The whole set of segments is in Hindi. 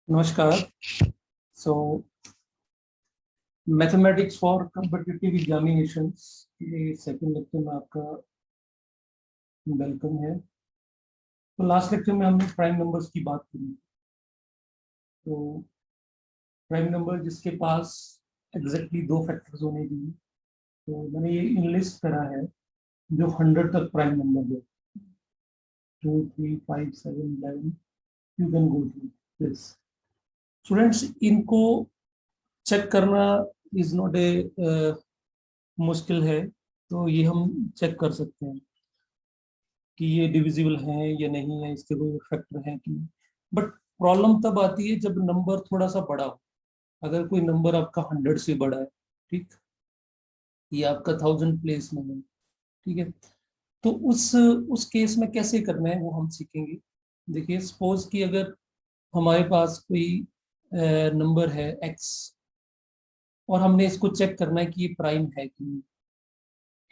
नमस्कार। सो मैथमेटिक्स फॉर कॉम्पिटिटिव एग्जामिनेशंस के सेकंड लेक्चर में आपका वेलकम है। तो लास्ट लेक्चर में हमने प्राइम नंबर्स की बात करी। तो प्राइम नंबर जिसके पास एग्जैक्टली दो फैक्टर्स होने चाहिए, तो मैंने ये इनलिस्ट करा है जो 100 तक प्राइम नंबर है। 2, 3, 5, 7, 11, you can go through this. Students, इनको चेक करना इज नॉट ए मुश्किल है। तो ये हम चेक कर सकते हैं कि ये डिविजिबल है या नहीं है, इसके कोई फैक्टर है कि नहीं। बट प्रॉब्लम तब आती है जब नंबर थोड़ा सा बड़ा हो। अगर कोई नंबर आपका 100 से बड़ा है, ठीक, ये आपका 1000 प्लेस में है, ठीक है, तो उस केस में कैसे करना है वो हम सीखेंगे। देखिए, सपोज कि अगर हमारे पास कोई नंबर है x और हमने इसको चेक करना है कि ये प्राइम है कि नहीं,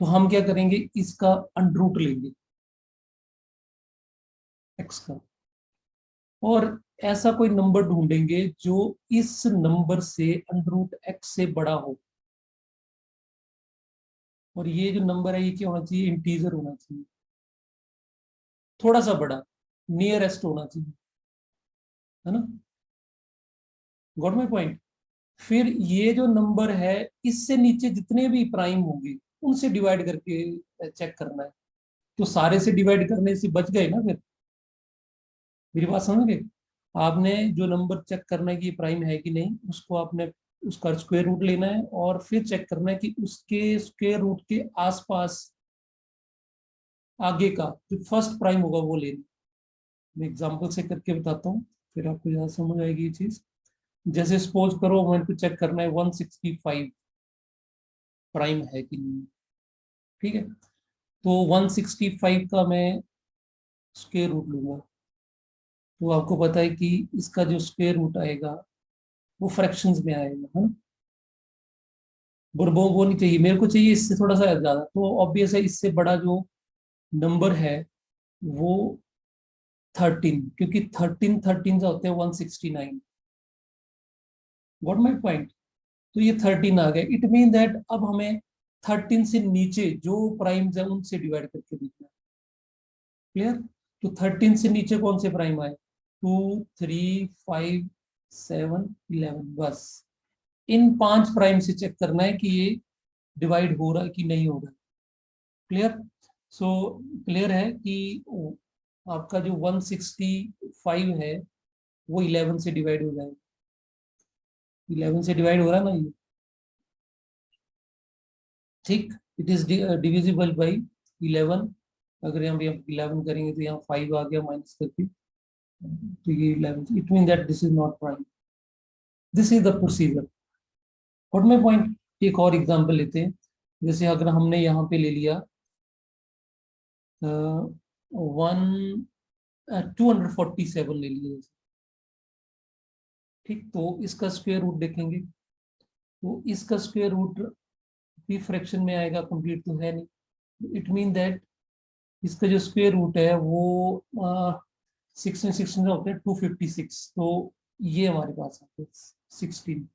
तो हम क्या करेंगे, इसका अंडरूट लेंगे x का, और ऐसा कोई नंबर ढूंढेंगे जो इस नंबर से अंडरूट x से बड़ा हो। और ये जो नंबर है ये क्या होना चाहिए, इंटीजर होना चाहिए, थोड़ा सा बड़ा, नियरेस्ट होना चाहिए, है ना। Got my point. फिर ये जो नंबर है, इससे नीचे जितने भी प्राइम होंगे उनसे डिवाइड करके चेक करना है। तो सारे से डिवाइड करने से बच गए ना। फिर मेरी बात समझ गए। आपने जो नंबर चेक करना है कि ये प्राइम है कि नहीं, उसको आपने उसका स्क्वायर रूट लेना है और फिर चेक करना है कि उसके स्क्वायर रूट के आसपास आगे का जो फर्स्ट प्राइम होगा वो लेना। मैं एग्जांपल से करके बताता हूँ, फिर आपको ज्यादा समझ आएगी ये चीज। जैसे सपोज करो मेरे को चेक करना है 165 प्राइम है कि नहीं, ठीक है। तो 165 का मैं स्क्वायर रूट लूंगा। तो आपको पता है कि इसका जो स्क्वायर रूट आएगा वो फ्रैक्शंस में आएगा, है ना। वो नहीं चाहिए मेरे को, चाहिए इससे थोड़ा सा ज्यादा। तो ऑब्वियस है इससे बड़ा जो नंबर है वो 13, क्योंकि 13 13 से होते हैं 169। What my point. तो ये 13 आ गया। इट मीन दैट अब हमें 13 से नीचे जो प्राइम्स है उनसे डिवाइड करके देखना है। क्लियर। तो 13 से नीचे कौन से प्राइम आए, 2, 3, 5, 7, 11, बस इन 5 प्राइम से चेक करना है कि ये डिवाइड हो रहा है कि नहीं हो रहा है। क्लियर। सो क्लियर है कि आपका जो 165 है वो 11 से डिवाइड हो जाएगा। 11 से डिवाइड हो रहा है ना ये, ठीक। It is divisible by 11। अगर यहाँ पे 11 करेंगे तो यहाँ 5 आ गया माइनस करके, तो ये 11। It mean that this is not prime. This is the procedure. What my point. एक और एग्जांपल लेते हैं। जैसे अगर हमने यहाँ पे ले लिया 247 ले लिया, ठीक। तो इसका स्क्वायर रूट देखेंगे, तो इसका स्क्वायर रूट भी फ्रैक्शन में आएगा, कंप्लीट तो है नहीं। इट मीन दैट इसका जो स्क्वायर रूट है वो 16 होते हैं 256। तो ये हमारे पास है 16।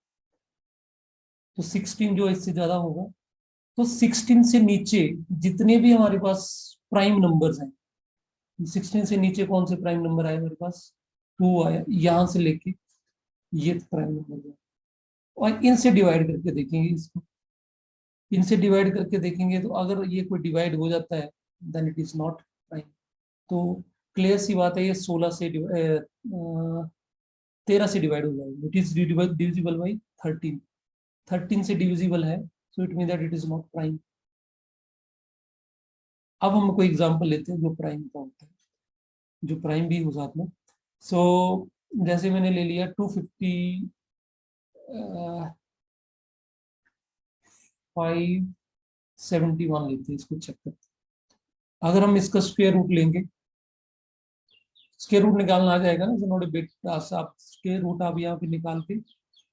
तो 16 जो इससे ज्यादा होगा। तो 16 से नीचे जितने भी हमारे पास प्राइम नंबर्स हैं, 16 से नीचे कौन से प्राइम नंबर आए मेरे पास, 2 आया, यहां से लेके ये प्राइम नंबर है। और इनसे डिवाइड करके देखेंगे इसको। इनसे डिवाइड करके देखेंगे तो अगर ये कोई डिवाइड हो जाता है then it is not prime. तो क्लियर सी बात है, ये 13 से डिवाइड हो जाएगा। It is divisible by 13। 13 से डिविजिबल है, so it mean that it is not prime. अब हम कोई एग्जांपल लेते हैं जो प्राइम का होता है, जो प्राइम भी हो साथ में। सो जैसे मैंने ले लिया 255 लेते हैं, इसको चेक करते हैं। अगर हम इसका स्क्वायर रूट लेंगे, स्क्वायर रूट निकालना आ जाएगा ना, नोड़े बेटा आप स्क्वायर रूट आप यहाँ पे निकाल के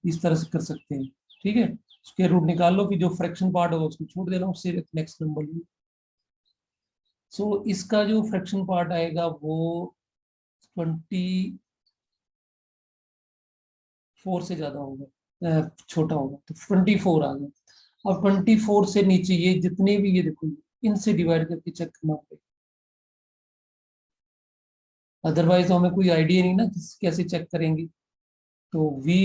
इस तरह से कर सकते हैं, ठीक है। स्क्वायर रूट निकाल लो, कि जो फ्रैक्शन पार्ट होगा उसको छोड़ देना, उससे नेक्स्ट नंबर लो। सो इसका जो फ्रैक्शन पार्ट आएगा वो 20 4 से ज्यादा होगा, छोटा होगा, तो 24 आ गया। अब 24 से नीचे ये जितने भी, ये देखो इनसे डिवाइड करके चेक करना पड़ेगा, अदरवाइज तो हमें कोई आइडिया नहीं ना कैसे चेक करेंगे। तो वी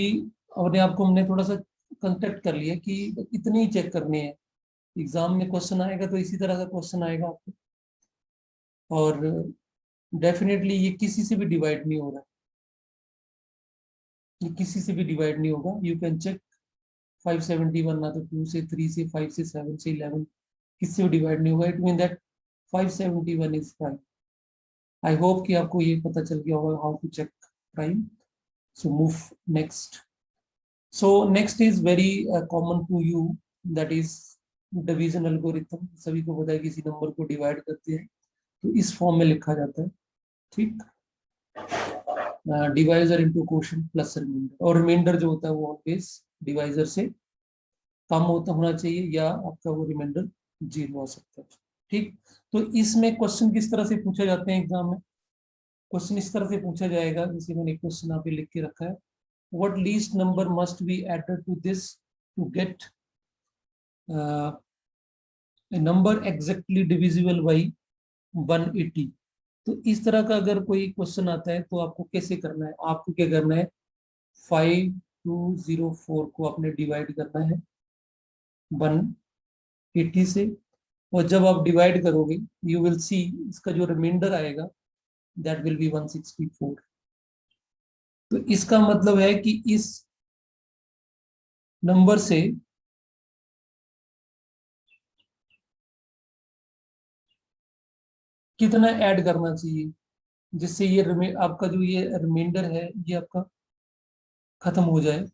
अपने आप को हमने थोड़ा सा कंटेक्ट कर लिया कि इतने ही चेक करने हैं, एग्जाम में क्वेश्चन आएगा तो इसी तरह का क्वेश्चन आएगा आपको, और डेफिनेटली ये किसी से भी डिवाइड नहीं हो रहा है, ये किसी से भी डिवाइड नहीं होगा। यू कैन चेक 571 ना तो 2 से, 3 से, 5 से, 7 से, 11 किससे भी डिवाइड नहीं होगा। It mean that 571 is prime. I hope कि आपको ये पता चल गया होगा how to check prime. So move next. So next is very common to you, that is division algorithm. सभी को पता है किसी नंबर को डिवाइड करते हैं तो इस फॉर्म में लिखा जाता है, ठीक। Divisor into quotient plus remainder, और रिमाइंडर जो होता है वो ऑलवेज डिवाइजर से कम होना चाहिए, या आपका वो रिमाइंडर 0 आ सकता है, ठीक। तो इसमें क्वेश्चन किस तरह से पूछा जाते हैं एग्जाम में? क्वेश्चन इस तरह से पूछा जाएगा, जैसे मैंने क्वेश्चन यहाँ पे लिख के रखा है, what least number must be added to this to get number exactly divisible by 180। तो इस तरह का अगर कोई क्वेश्चन आता है तो आपको कैसे करना है? आपको क्या करना है, 5204 को आपने डिवाइड करना है 180 से, और जब आप डिवाइड करोगे यू विल सी इसका जो रिमाइंडर आएगा दैट विल बी 164। तो इसका मतलब है कि इस नंबर से कितना ऐड करना चाहिए जिससे ये आपका जो ये रिमाइंडर है ये आपका खत्म हो जाए।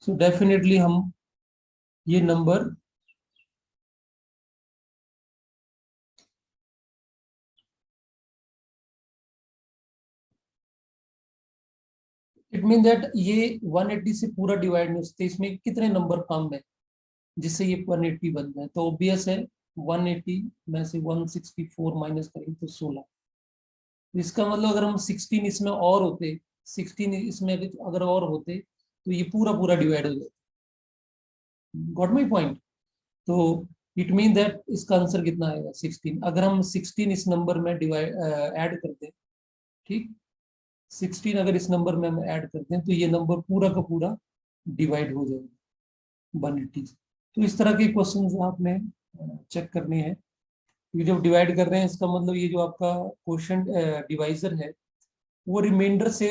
सो डेफिनेटली हम ये नंबर इट मीन दैट ये 180 से पूरा डिवाइड नहीं होते, इसमें कितने नंबर कम है जिससे ये 180 बन जाए। तो ऑब्वियस है 180 में से 164 माइनस करेंगे तो 16। इसका मतलब अगर हम 16 इसमें और होते, 16 इसमें अगर और होते तो ये पूरा पूरा डिवाइड हो जाता। Got my point? तो इट मीन दैट इसका आंसर कितना आएगा 16। अगर हम 16 इस नंबर में डिवाइड ऐड करते हैं, ठीक, 16 अगर इस नंबर में हम ऐड करते हैं तो ये नंबर पूरा का पूरा डिवाइड हो जाएगा 180 से। तो इस तरह के क्वेश्चन आपने चेक करने हैं। ये जब डिवाइड कर रहे हैं इसका मतलब ये जो आपका क्वोशिएंट डिवाइजर है वो रिमाइंडर से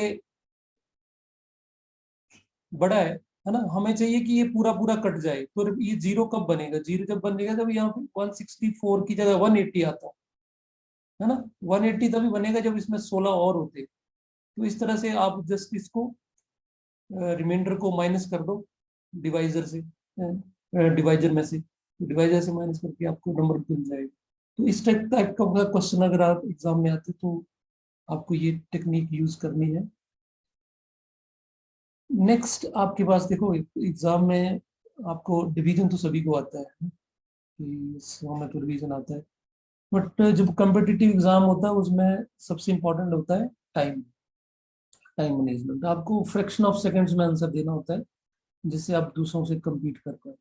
बड़ा है ना। हमें चाहिए कि ये पूरा पूरा कट जाए, तो ये 0 कब बनेगा? 0 जब बनेगा जब यहाँ पे 164 की जगह 180 आता है ना। 180 तभी बनेगा जब इसमें 16 और होते। तो इस तरह से आप जस्ट इसको रिमाइंडर को माइनस कर दो डिवाइजर से, डिवाइजर में से, डिवाइजर से माइनस करके आपको नंबर मिल जाएगा। तो इस टाइप का क्वेश्चन अगर आप एग्जाम में आते तो आपको ये टेक्निक यूज करनी है। नेक्स्ट आपके पास देखो एग्जाम में आपको डिवीजन तो सभी को आता है कि हमें तो डिवीजन आता है, बट जब कम्पिटिटिव एग्जाम होता है उसमें सबसे इंपॉर्टेंट होता है टाइम, टाइम मैनेजमेंट। आपको फ्रैक्शन ऑफ सेकंड्स में आंसर देना होता है जिससे आप दूसरों से कम्पीट कर पाए।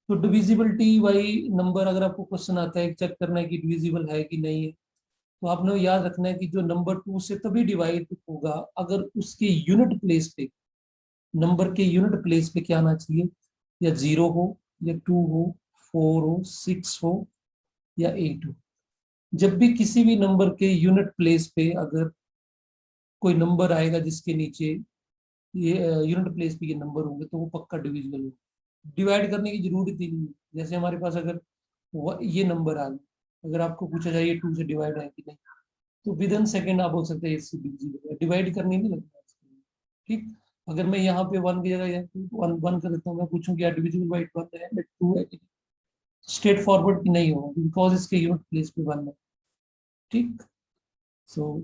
तो डिविजिबिलिटी बाई नंबर अगर आपको क्वेश्चन आता है चेक करना है कि डिविजिबल है कि नहीं है, तो आपने याद रखना है कि जो नंबर 2 से तभी डिवाइड होगा अगर उसके यूनिट प्लेस पे, नंबर के यूनिट प्लेस पे क्या आना चाहिए, या 0 हो, या 2 हो, 4 हो, 6 हो, या 8 हो। जब भी किसी भी नंबर के यूनिट प्लेस पे अगर कोई नंबर आएगा जिसके नीचे ये यूनिट प्लेस पे ये नंबर होंगे तो वो पक्का डिविजिबल होगा। डिवाइड करने की जरूरत ही नहीं है। जैसे हमारे पास अगर ये नंबर आ गया, अगर आपको पूछा जाए 2 से डिवाइड है कि नहीं, तो विद इन सेकेंड आप बोल सकते हैं इससे डिविजिबल है, डिवाइड करने नहीं लगता इसके लिए, ठीक। अगर मैं यहाँ पे 1 की जगह वन वन कर देता हूँ, मैं पूछूं कि डिविजिबल बाई 1 है बट 2 है, स्ट्रेट फॉरवर्ड नहीं होगा बिकॉज इसके यूनिट प्लेस पे 1 है, ठीक। So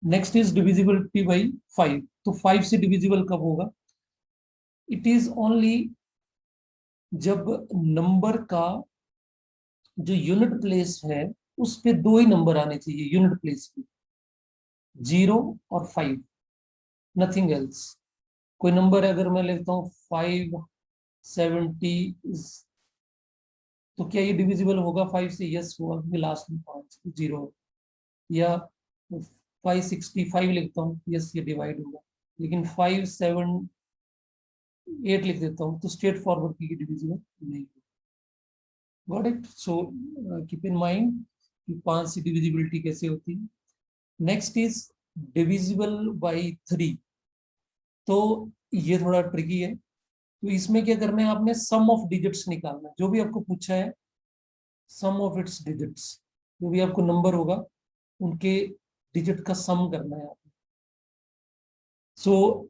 next is divisibility by 5। तो 5 से डिविजिबल कब होगा? इट इज ओनली जब नंबर का जो यूनिट प्लेस है उस पे 2 ही नंबर आने चाहिए यूनिट प्लेस पे, 0 और 5, नथिंग एल्स। कोई नंबर है, अगर मैं लिखता हूँ 570, तो क्या ये डिविजिबल होगा 5 से? यस होगा, क्योंकि लास्ट में 5 0। या 565 लिखता हूँ, यस ये डिवाइड होगा। लेकिन 578 लिख देता हूँ तो स्ट्रेट फॉरवर्ड की डिविजिबल नहीं। Got it? So keep in mind कि 5 से डिविजिबिलिटी कैसे होती है। Next is divisible by 3। तो ये थोड़ा ट्रिकी है। तो इसमें क्या करना है, आपने सम ऑफ डिजिट्स निकालना है। जो भी आपको पूछा है, सम ऑफ इट्स डिजिट्स, जो भी आपको नंबर होगा उनके डिजिट का सम करना है आपको। So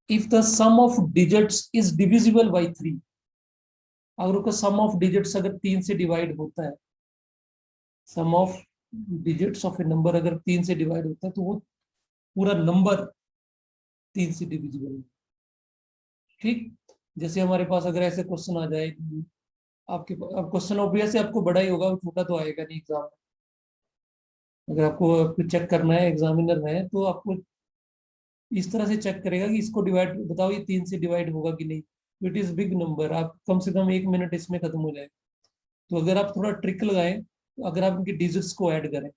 if the sum of digits is divisible by 3, अगर उसका सम ऑफ डिजिट्स अगर 3 से डिवाइड होता है, sum of digits of a number अगर 3 से डिवाइड होता है, तो वो पूरा नंबर 3 से डिविजिबल है। ठीक, जैसे हमारे पास अगर ऐसे क्वेश्चन आ जाए, आपके अब क्वेश्चन ऑब्वियस है, आपको बड़ा ही होगा, छोटा तो आएगा नहीं एग्जाम में। अगर आपको चेक करना है, एग्जामिनर है, तो आपको इस तरह से चेक करेगा कि इसको डिवाइड बताओ, ये 3 से डिवाइड होगा कि नहीं। इट इज बिग नंबर, आप कम से कम 1 मिनट इसमें खत्म हो जाए। तो अगर आप थोड़ा ट्रिक लगाएं, तो अगर आप इनके डिजिट्स को ऐड करें,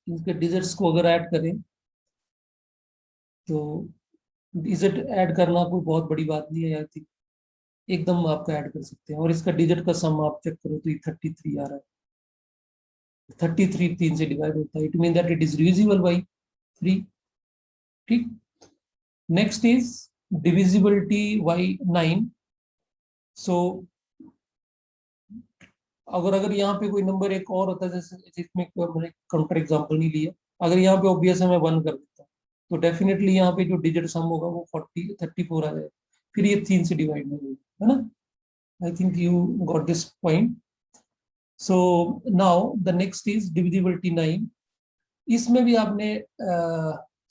इनके डिजिट्स को अगर ऐड करें, तो डिजिट ऐड करना कोई बहुत बड़ी बात नहीं है, आई थिंक एकदम आपका ऐड कर सकते हैं। और इसका डिजिट का सम आप चेक करो तो ये 33 आ रहा है। 33 3 से डिवाइड होता है, it mean that it is divisible by 3। ठीक, नेक्स्ट इज डिविजिबिलिटी बाई 9। सो अगर अगर यहाँ पे कोई नंबर एक और होता है, जैसे जिसमें मैंने काउंटर एग्जांपल नहीं लिया, अगर यहाँ पे ऑब्वियस है मैं 1 कर देता हूँ, तो डेफिनेटली यहाँ पे जो डिजिट सम होगा वो 34 आ जाएगा। फिर ये 3 से डिवाइड नहीं होगा, है ना? I think you got this point. So now the next is divisibility 9। इसमें भी आपने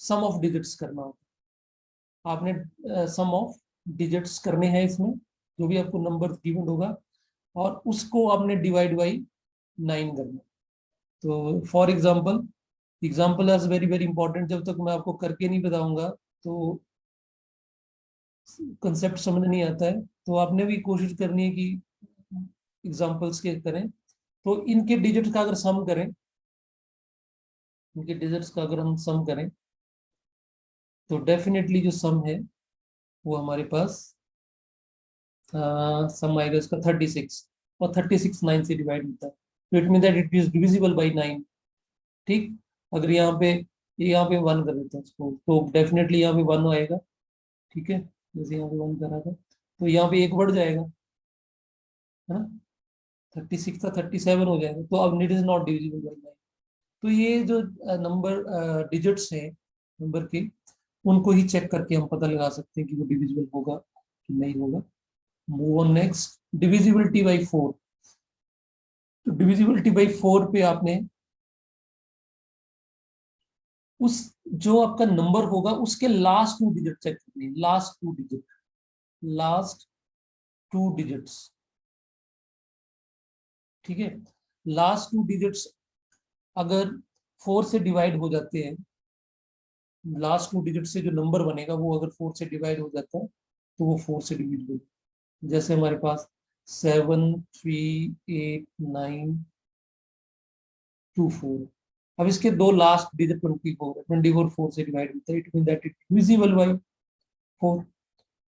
सम ऑफ डिजिट्स करना होगा। आपने सम ऑफ डिजिट्स करने हैं इसमें, जो भी आपको नंबर गिवन होगा, और उसको आपने डिवाइड बाई 9 करना। तो for example, example is very very important. जब तक मैं आपको करके नहीं बताऊंगा तो कंसेप्ट समझ नहीं आता है। तो आपने भी कोशिश करनी है कि एग्जाम्पल्स के करें। तो इनके डिजिट का अगर सम करें, इनके डिजिट्स का अगर हम सम करें, तो डेफिनेटली जो सम है वो हमारे पास सम आएगा इसका 36। और 36 9 से डिवाइड होता है, तो it mean that it is divisible by 9। ठीक, अगर यहाँ पे 1 कर देता है इसको, तो डेफिनेटली यहाँ पे 1 आएगा। ठीक है, जैसे यहाँ पे 1 करा था, तो यहाँ पे एक बढ़ जाएगा, है ना? 36 था 37 हो जाएगा, तो अब it is not divisible by 9। तो ये जो नंबर डिजिट्स हैं नंबर के, उनको ही चेक करके हम पता लगा सकते हैं कि वो डिविजिबल होगा कि नहीं होगा। Move on next, divisibility by 4। तो डिविजिबिलिटी बाई 4 पे आपने उस जो आपका नंबर होगा उसके लास्ट 2 डिजिट चेक करनी है। Last 2 digit, last 2 digits. ठीक है, लास्ट 2 डिजिट्स अगर 4 से डिवाइड हो जाते हैं, लास्ट 2 डिजिट से जो नंबर बनेगा वो अगर 4 से डिवाइड हो जाता है, तो वो 4 से डिविजिबल। जैसे हमारे पास 7 3 8 9 2 4। अब इसके दो लास्ट डिजिट 24 है, 24 4 से डिवाइड होता है, it mean that it divisible by 4।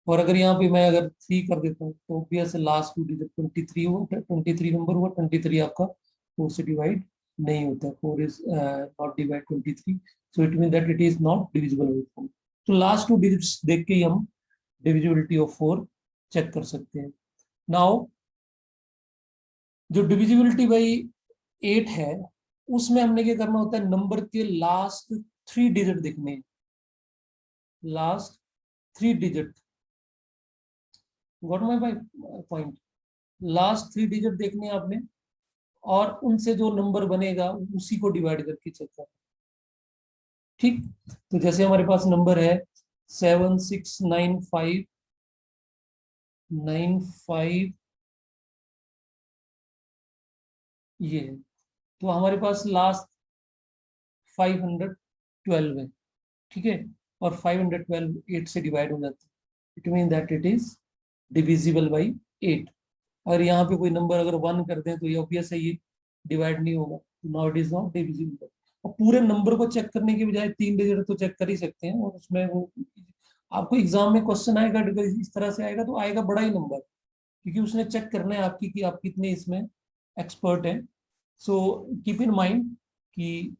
और अगर यहाँ पे मैं अगर 3 कर देता हूँ, तो ऑब्वियस लास्ट 2 डिजिट 23 हुआ, 23 नंबर हुआ, 23 आपका 4 से डिवाइड नहीं होता। 4 is not divide 23, so it mean that it is not divisible by 4। तो लास्ट 2 डिजिट्स देख के ही हम डिविजिबिलिटी ऑफ 4 चेक कर सकते हैं। नाउ जो डिविजिबिलिटी बाई 8 है, उसमें हमने क्या करना होता है, नंबर के लास्ट 3 डिजिट देखने हैं। Last 3 digit, got my point? Last 3 digit देखने हैं आपने, और उनसे जो नंबर बनेगा उसी को डिवाइड करके चेक करना। ठीक, तो जैसे हमारे पास नंबर है 769595, ये है। तो हमारे पास लास्ट 512 है। ठीक है, और 512 8 से डिवाइड हो जाता है, it mean that it is divisible by 8। और यहाँ पे कोई नंबर अगर 1 कर दें तो ये ऑब्वियस है ये डिवाइड नहीं होगा, now it is not divisible. और पूरे नंबर को चेक करने के बजाय 3 डिजिट तो चेक कर ही सकते हैं, और उसमें वो आपको एग्जाम में क्वेश्चन आएगा इस तरह से आएगा तो आएगा बड़ा ही नंबर, क्योंकि उसने चेक करना है आपकी कि आप कितने इसमें एक्सपर्ट हैं। सो कीप इन माइंड कि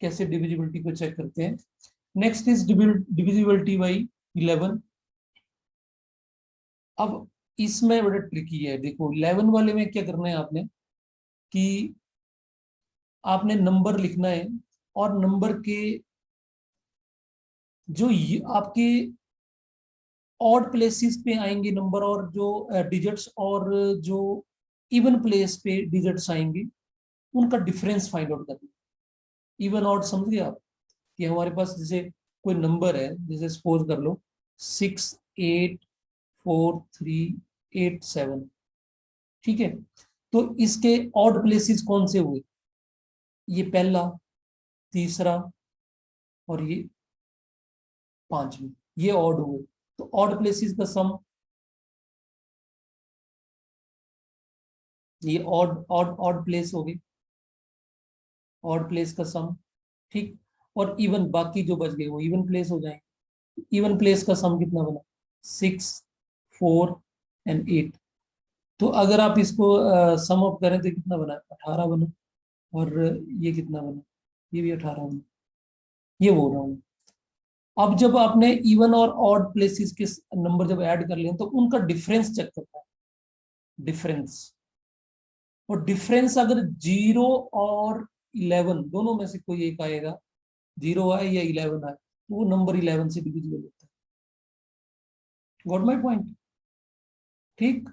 कैसे डिविजिबिलिटी को चेक करते हैं। Next is divisibility by 11। अब इसमें बड़ा ट्रिकी है, देखो 11 वाले में क्या करना है आपने कि आपने नंबर लिखना है, और नंबर के जो आपके ऑड प्लेसेस पे आएंगे नंबर, और जो डिजिट्स और जो इवन प्लेस पे डिजिट्स आएंगे उनका डिफरेंस फाइंड आउट करना। इवन ऑड समझ गए आप, कि हमारे पास जैसे कोई नंबर है, जैसे सपोज कर लो 68437, ठीक है, तो इसके ऑड प्लेसेस कौन से हुए, ये पहला, तीसरा और ये पांचवी, ये ऑड हुए, तो ऑड प्लेसेस का सम, ये ऑड ऑड ऑड प्लेस हो गई, ऑड प्लेस का सम, ठीक। और इवन बाकी जो बच गए वो इवन प्लेस हो जाएंगे। इवन प्लेस का सम कितना बना, 6 4 एंड 8। तो अगर आप इसको सम अप करें तो कितना बना, 18 बना। और ये कितना बना, ये भी 18 बना। ये बोल रहा हूँ, अब जब आपने इवन और ऑड प्लेसेस के नंबर जब ऐड कर लिए तो उनका डिफरेंस चेक करता है, डिफरेंस। और डिफरेंस अगर 0 और 11 दोनों में से कोई एक आएगा, 0 आए या 11 आए, तो वो नंबर 11 से डिविजिबल होता है। गॉट माई पॉइंट, ठीक।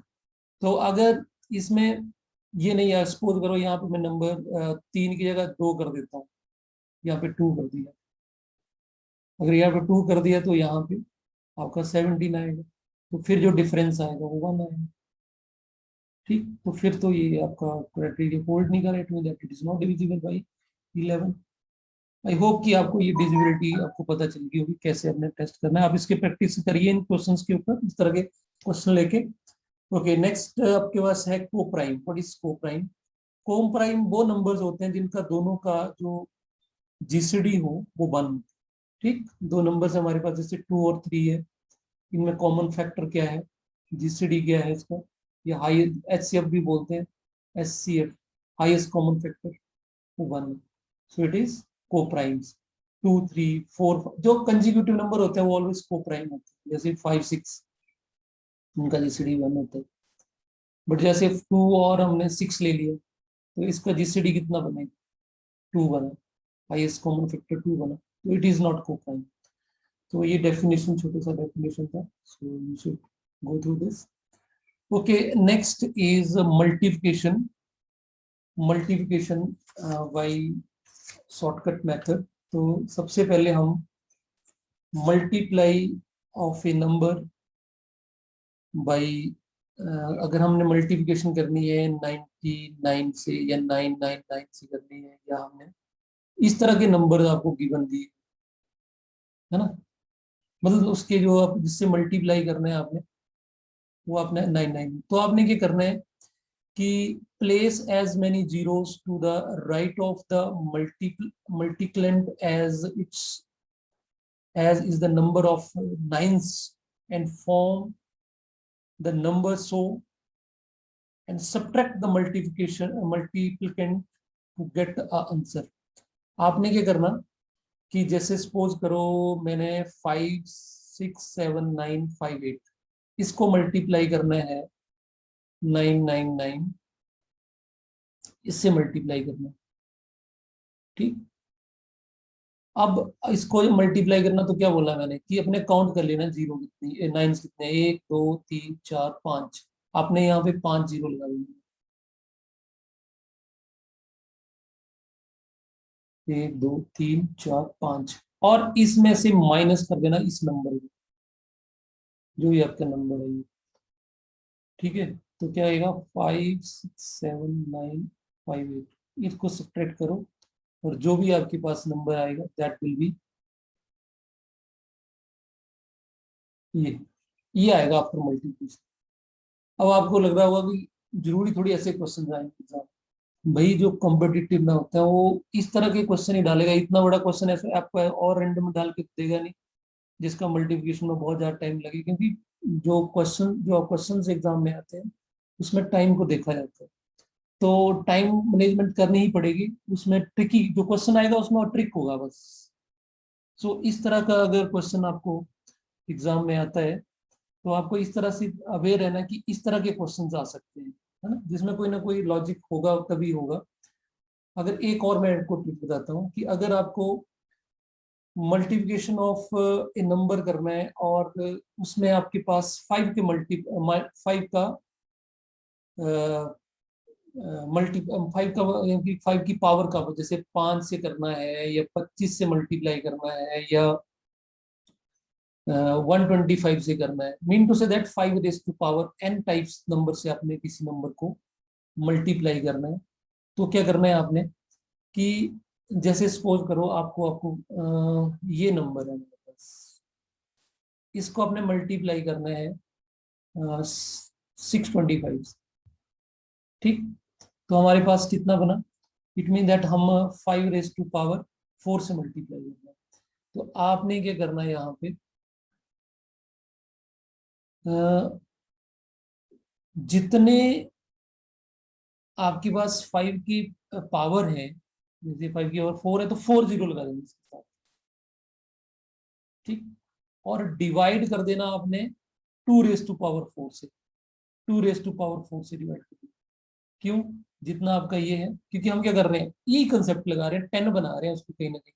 तो अगर इसमें ये नहीं है, सपोज करो यहाँ पे मैं नंबर 3 की जगह 2 कर देता हूँ, यहाँ पे 2 कर दिया, अगर यहाँ पे 2 कर दिया तो यहाँ पे आपका 17 आएगा, तो फिर जो डिफरेंस आएगा वो 1 आएगा, ठीक। तो फिर तो ये आपका क्राइटेरिया होल्ड नहीं कर, it mean that it is not divisible by 11। I hope कि आपको ये डिविजिबिलिटी आपको पता चल गई होगी कैसे अपने टेस्ट करना है। आप इसके प्रैक्टिस करिए इन क्वेश्चंस के ऊपर, इस तरह के क्वेश्चन लेके। ओके, नेक्स्ट आपके पास है को प्राइम। व्हाट इज को प्राइम? को प्राइम वो नंबर्स होते हैं जिनका दोनों का जो जीसीडी हो वो 1 हो, ठीक। दो नंबर्स हमारे पास जैसे 2 और 3 है, इनमें कॉमन फैक्टर क्या है, जीसीडी क्या है इसका, ये हाई एचसीएफ भी बोलते हैं, एचसीएफ हाईएस्ट कॉमन फैक्टर, वो 1 है। सो इट इज को प्राइम्स। 2 3 4 जो कंजिक्यूटिव नंबर होते हैं वो ऑलवेज को प्राइम होते हैं, जैसे 5 6 उनका जीसीडी 1 होता है। बट जैसे 2 और हमने 6 ले लिया तो इसका जीसीडी कितना बनेगा, 2 बना, हाईएस्ट कॉमन फैक्टर 2 बना, तो इट इज नॉट को प्राइम। तो ये डेफिनेशन छोटा सा डेफिनेशन था, so you should go through this. Okay, next is multiplication. Multiplication by shortcut method. तो सबसे पहले हम multiply of a number by, अगर हमने मल्टीप्लिकेशन करनी है 99 से या 999 से करनी है, या हमने इस तरह के नंबर आपको गिवन दिए है ना, मतलब उसके जो आप जिससे मल्टीप्लाई करना है आपने, वो आपने 99, तो आपने क्या करना है कि place as many zeros to the right of the multiplicand as is the number of nines, and form the number so, and subtract the multiplicand to get a answer। आपने क्या करना कि जैसे सपोज करो मैंने 5 6 7 9 5 8 इसको मल्टीप्लाई करना है 999, इससे मल्टीप्लाई करना, ठीक। अब इसको मल्टीप्लाई करना तो क्या बोला मैंने कि अपने काउंट कर लेना जीरो कितनी, नाइन कितने, 1 2 3 4 5, आपने यहाँ पे 5 जीरो लगा दिए, 1 2 3 4 5, और इसमें से माइनस कर देना इस नंबर को, जो ये आपका नंबर है ये, ठीक है। तो क्या आएगा 5 6 7 9 5 8, इसको सब्ट्रैक्ट करो, और जो भी आपके पास नंबर आएगा दैट विल बी ये आएगा आफ्टर मल्टीप्लिकेशन। अब आपको लग रहा होगा कि जरूरी थोड़ी ऐसे क्वेश्चन आएंगे एग्जाम, भाई जो कॉम्पिटिटिव में होता है वो इस तरह के क्वेश्चन ही डालेगा, इतना बड़ा क्वेश्चन ऐसे आपको और रैंडम डाल के देगा नहीं जिसका मल्टीप्लिकेशन में बहुत ज्यादा टाइम लगे, क्योंकि जो क्वेश्चन एग्जाम में आते हैं उसमें टाइम को देखा जाता है, तो टाइम मैनेजमेंट करनी ही पड़ेगी। उसमें ट्रिकी जो क्वेश्चन आएगा उसमें और ट्रिक होगा बस। सो इस तरह का अगर क्वेश्चन आपको एग्जाम में आता है तो आपको इस तरह से अवेयर रहना कि इस तरह के क्वेश्चन आ सकते हैं, है ना, जिसमें कोई ना कोई लॉजिक होगा तभी होगा। अगर एक और मैं आपको ट्रिक बताता हूँ कि अगर आपको मल्टीप्लिकेशन ऑफ ए नंबर करना है और उसमें आपके पास 5 का मल्टी 5 का यानी 5 की पावर का, जैसे 5 से करना है या 25 से मल्टीप्लाई करना है या 125 से करना है, mean to say that 5 raise to power n types number से आपने किसी नंबर को मल्टीप्लाई करना है। तो क्या करना है आपने कि जैसे सपोज करो आपको आपको ये नंबर है मेरे पास, इसको आपने मल्टीप्लाई करना है 625। ठीक, तो हमारे पास कितना बना, इट मीन दैट हम 5 रेज टू पावर 4 से मल्टीप्लाई करना है। तो आपने क्या करना है यहाँ पे जितने आपके पास 5 की पावर है, जैसे 5 की पावर 4 है तो 4 जीरो लगा देंगे इसके साथ। ठीक, और डिवाइड कर देना आपने 2 रेज टू पावर 4 से, 2 रेज टू पावर 4 से डिवाइड कर देना। क्यों, जितना आपका ये है, क्योंकि हम क्या कर रहे हैं, ये कंसेप्ट लगा रहे हैं, 10 बना रहे हैं उसको कहीं ना कहीं।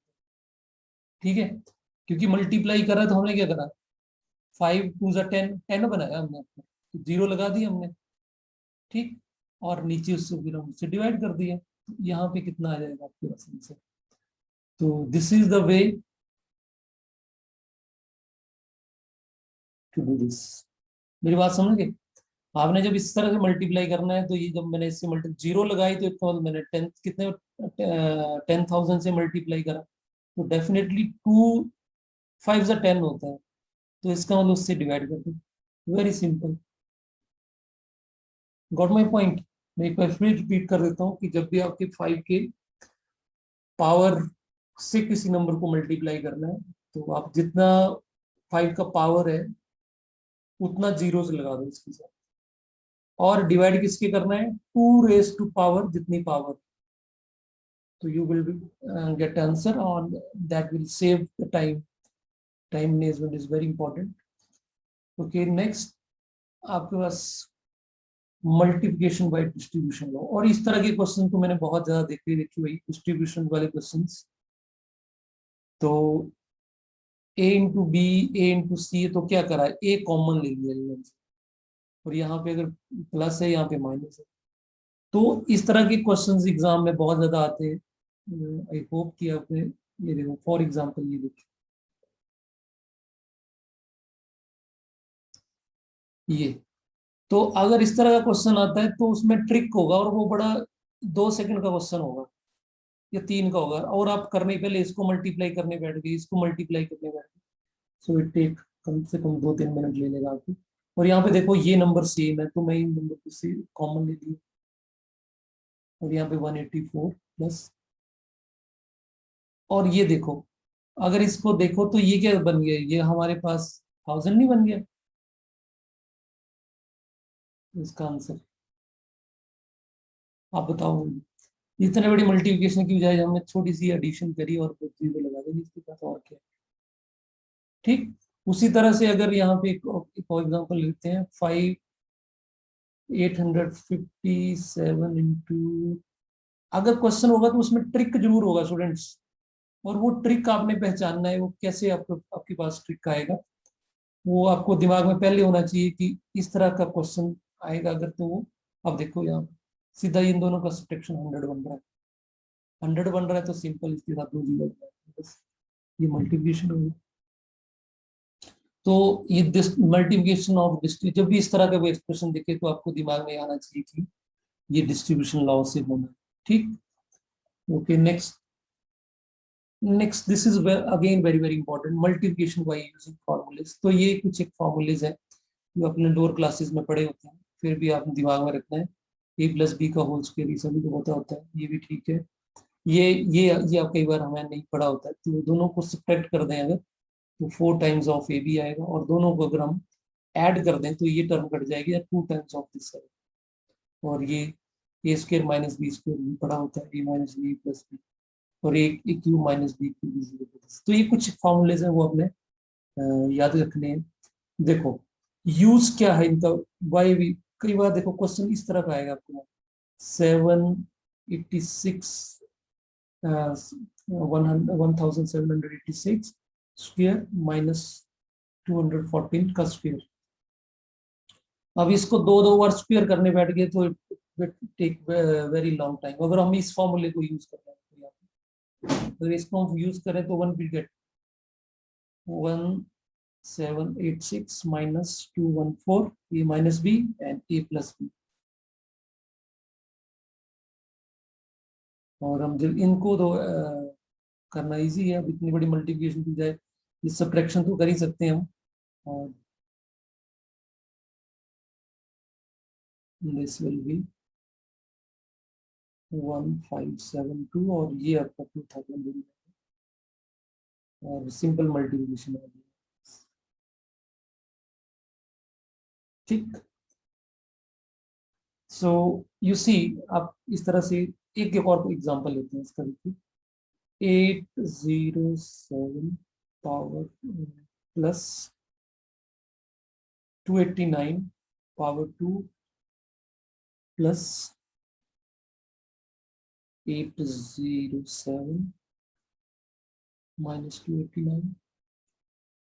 ठीक है, क्योंकि मल्टीप्लाई करा तो हमने क्या करा, 5 टू जा 10, 10 बनाया हमने अपना, तो जीरो लगा दिया हमने। ठीक, और नीचे उससे फिर हम उससे डिवाइड कर दिया, तो यहाँ पे कितना आ जाएगा आपके पास आंसर। तो this is the way to do this. मेरी बात समझ गए, आपने जब इस तरह से मल्टीप्लाई करना है तो ये जब मैंने इससे मल्टी जीरो लगाई तो इसका मतलब मैंने 10 कितने 10,000 से मल्टीप्लाई करा, तो डेफिनेटली 2 5 जा 10 होता है, तो इसका मतलब उससे डिवाइड कर दो, very simple. Got my point. मैं एक बार फिर रिपीट कर देता हूँ कि जब भी आपके 5 के पावर से किसी नंबर को मल्टीप्लाई करना है तो आप जितना 5 का पावर है उतना जीरो से लगा दो इसके साथ, और डिवाइड किसके करना है, 2 रेज टू पावर जितनी पावर, तो you will get answer on that will save the time. Time management is very important. Okay, next आपके पास मल्टीप्लिकेशन बाय डिस्ट्रीब्यूशन लो, और इस तरह के क्वेश्चन तो मैंने बहुत ज्यादा देखी भाई, डिस्ट्रीब्यूशन वाले क्वेश्चंस। तो a into B, a into C, तो क्या करा है, a कॉमन ले लिया इनमें से, और यहाँ पे अगर प्लस है यहाँ पे माइनस है, तो इस तरह के क्वेश्चंस एग्जाम में बहुत ज्यादा आते हैं। आई होप कि आपने ये देखो फॉर एग्जाम्पल ये देखिए, ये तो अगर इस तरह का क्वेश्चन आता है तो उसमें ट्रिक होगा, और वो बड़ा 2 सेकंड का क्वेश्चन होगा या 3 का होगा, और आप करने पहले इसको मल्टीप्लाई करने बैठ गए, इसको मल्टीप्लाई करने बैठ गए, सो इट टेक कम से कम 2-3 मिनट ले लेगा आपको। और यहाँ पे देखो ये नंबर सेम है तो मैं इन नंबर को से कॉमन ले लिया, और यहाँ पे 184 प्लस, और ये देखो अगर इसको देखो तो ये क्या बन गया, ये हमारे पास 1000 नहीं बन गया, इसका आंसर आप बताओ। इतने बड़ी मल्टीप्लिकेशन की बजाय हमने छोटी सी एडिशन करी और कुछ जीरो लगा देंगे इसके पास, और क्या। ठीक, उसी तरह से अगर यहाँ पे एक और एग्जाम्पल लेते हैं, 5,857 इंटू, अगर क्वेश्चन होगा तो उसमें ट्रिक जरूर होगा स्टूडेंट्स, और वो ट्रिक आपने पहचानना है, वो कैसे आपको आपके पास ट्रिक आएगा, वो आपको दिमाग में पहले होना चाहिए कि इस तरह का क्वेश्चन आएगा अगर, तो वो अब देखो यहाँ सीधा इन दोनों का सब्ट्रैक्शन 100 बन रहा है, 100 बन रहा है तो सिंपल इसके साथ 2 जीरो बन रहा है, बस ये मल्टीप्लिकेशन होगी। तो ये मल्टीप्लिकेशन ऑफ डिस्ट्री, जब भी इस तरह का एक्सप्रेशन दिखे तो आपको दिमाग में आना चाहिए कि ये डिस्ट्रीब्यूशन लॉ से होना है। ठीक, okay next. Next this is again very very important, multiplication by using formulas. तो ये कुछ एक फॉर्मूलेज है जो अपने लोअर क्लासेस में पढ़े होते हैं, फिर भी आपने दिमाग में रखना है। ए प्लस बी का होल स्क्वायर, ये सभी को पता होता है, ये भी ठीक है। ये आप कई बार हमें नहीं पढ़ा होता है, तो दोनों को सब्ट्रैक्ट कर दें अगर, तो 4 टाइम्स ऑफ ए बी आएगा, और दोनों को अगर हम ऐड कर दें तो ये टर्म कट जाएगी, या 2 टाइम्स ऑफ दिस आएगा। और ये A square minus B square भी पढ़ा होता है, A minus B plus B, और एक A cube minus B cube is equal to this. तो ये कुछ फॉर्मूलेज हैं, वो अपने याद रखने हैं। देखो यूज क्या है इनका, वाई भी कई बार देखो क्वेश्चन इस तरह का आएगा आपको, 786 1786 स्क्वायर माइनस 214 का स्क्वायर। अब इसको दो दो बार स्क्वायर करने बैठ गए तो टेक वेरी लॉन्ग टाइम। अगर हम इस फॉर्मूले को यूज कर रहे हैं तो इसको हम यूज करें तो 1 will get 1786 minus 214 a minus b and a plus b। और हम जब इनको तो करना इजी है, अब इतनी बड़ी मल्टीप्लिकेशन की जाए, इस सब्ट्रैक्शन तो कर ही सकते हैं हम। और दिस विल बी 1572, और ये आपका 2000 और सिंपल मल्टीप्लिकेशन है। ठीक, सो यू सी, आप इस तरह से एक और एग्जांपल लेते हैं इसका। देखिए 807 power plus 289 power 2 plus 807 minus 289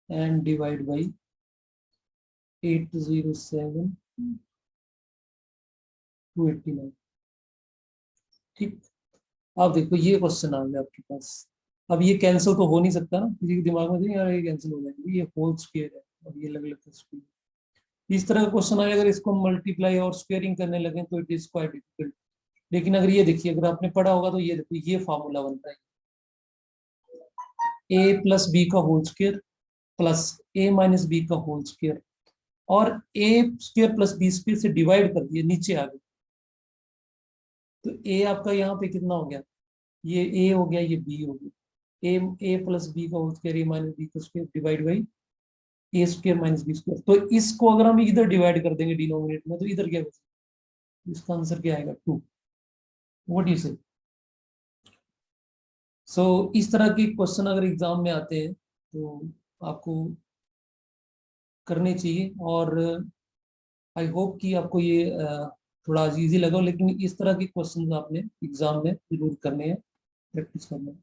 and divide by 807 289। ठीक, अब देखो ये क्वेश्चन आ गया आपके पास। अब ये कैंसिल तो हो नहीं सकता ना, किसी के दिमाग में नहीं यार ये कैंसिल हो जाएंगे, ये होल स्क्वायर है और ये अलग अलग स्क्वायर। इस तरह का क्वेश्चन आए, अगर इसको मल्टीप्लाई और स्क्वेयरिंग करने लगे तो इट इज क्वाइट डिफिकल्ट। लेकिन अगर ये देखिए, अगर आपने पढ़ा होगा तो ये देखो, ये फार्मूला बनता है ए प्लस बी का होल स्क्वायर प्लस ए माइनस बी का होल स्क्वायर, और ए स्क्वायर प्लस बी स्क्वायर से डिवाइड कर दिए, नीचे आ गए। तो ए आपका यहाँ पे कितना हो गया, ये ए हो गया, ये बी हो गया। ए प्लस बी का whole square, A minus B का square divide by A square minus B square. तो इसको अगर हम इधर डिवाइड कर देंगे डिनोमिनेटर में, तो इधर क्या बचेगा, इसका आंसर क्या आएगा 2। व्हाट यू से। सो इस तरह के क्वेश्चन अगर एग्जाम में आते हैं तो आपको करने चाहिए। और आई होप कि आपको ये थोड़ा इजी लगा, लेकिन इस तरह के क्वेश्चन आपने एग्जाम में जरूर करने हैं, प्रैक्टिस करना है।